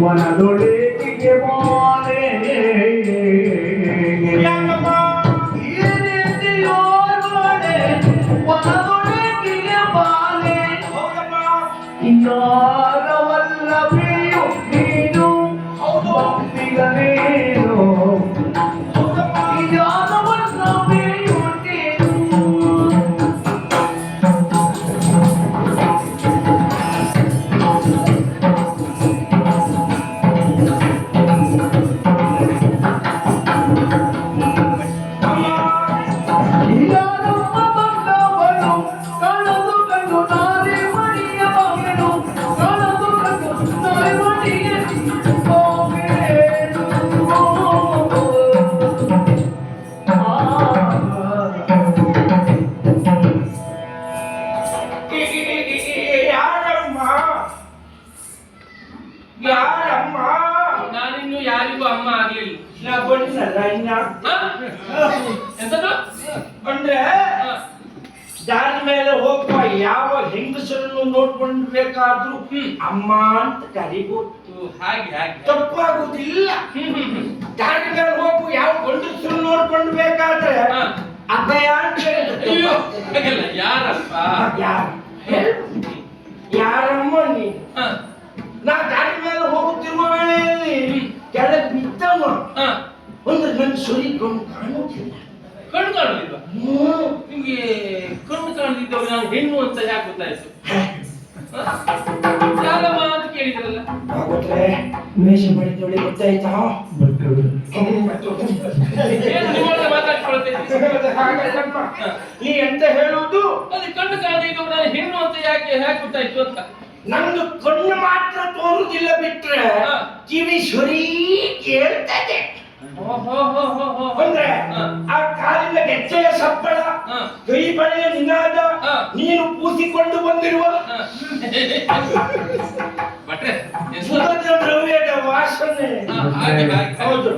ವನದೊಳಗೆ ಬಾಳೆ ಈ ರೀತಿಯೋರ್ವಡೆ ವನದೊಳಗೆ ಬಾಳೆ ಯಾರವಲ್ಲವೆಯೋ ನೀನು ಭಕ್ತಿಗನೇನು ಯಾರವಲ್ಲವೆಯೋ ನೀನು ಯಾರಮ್ಮ ನಾನಿನ್ನು ಯಾರಿಗೂ ಅಮ್ಮ ಆಗ್ಲಿಲ್ಲ. ನಾ ಬಂದ್ನಲ್ಲ ಇನ್ನ ಎಂತದು ಅಂದ್ರೆ ದಾರಿ ಮೇಲೆ ಹೋಗುವ ಯಾವ ಹೆಂಗಸರನ್ನು ನೋಡ್ಕೊಂಡು ಬೇಕಾದ್ರೂ ಅಮ್ಮ ಅಂತ ಕರಿಬಹುದು. ಹಾಗೆ ಹಾಗೆ ತಪ್ಪಾಗುವುದಿಲ್ಲ. ದಾರಿ ಮೇಲೆ ಹೋಗುವ ಯಾವ ಗಂಡಸರನ್ನು ನೋಡ್ಕೊಂಡು ಬೇಕಾದ್ರೆ ಅಭಯ ಅಂತ ಅಯ್ಯೋ, ಹಾಗೆಲ್ಲ ಯಾರಪ್ಪ ಯಾರಮ್ಮ ನೀ ನಾ ದಾರಿ ಮೇಲೆ ಹೋಗುತ್ತಿರುವ ವೇಳೆಯಲ್ಲಿ ಕೆಳಗೆ ಬಿದ್ದವ ಒಂದು ನನ್ನ ಸುರಿಕೊಂಡು ಕಾಣುತ್ತಿಲ್ಲ. ಕಣ್ಣು ಕಾಣುದಿಲ್ವಾ? ನಿಮ್ಗೆ ಕಣ್ಣು ಕಾಣದಿದ್ದವರು ನಾನು ಹೆಣ್ಣು ಅಂತ ಯಾಕೆ ಗೊತ್ತಾಯ್ತು? ಯಾರಮ್ಮ ಅಂತ ಕೇಳಿದ್ರಲ್ಲ. ಹಾಗಾದ್ರೆ ವೇಷ ಮಾಡಿದವಳಿ ಗೊತ್ತಾಯ್ತಾ? ಏನು ನಿಮ್ಮೊಳಗೆ ಮಾತಾಡ್ಕೊಳ್ತೇನೆ? ನೀ ಎಂತ ಹೇಳುವುದು? ಅಲ್ಲಿ ಕಣ್ಣು ಕಾಣದಿದ್ದವರು ನಾನು ಹೆಣ್ಣು ಅಂತ ಯಾಕೆ ಗೊತ್ತಾಯ್ತು ಅಂತ. ನಂದು ಕಣ್ಣು ಮಾತ್ರ ತೋರುದಿಲ್ಲ ಬಿಟ್ರೆ ಕಿವಿ ಸುರಿ ಕೇಳ್ತದೆ. ಅಂದ್ರೆ ಆ ಕಾಲಿನ ಗೆಜ್ಜೆಯ ಸಪ್ಪಳ, ಕೈ ಬಳೆಯ ನಿನಾದ, ನೀನು ಪೂಸಿಕೊಂಡು ಬಂದಿರುವ ಸುಗಂಧ ದ್ರವ್ಯದ ವಾಸನೆ. ಹೌದು.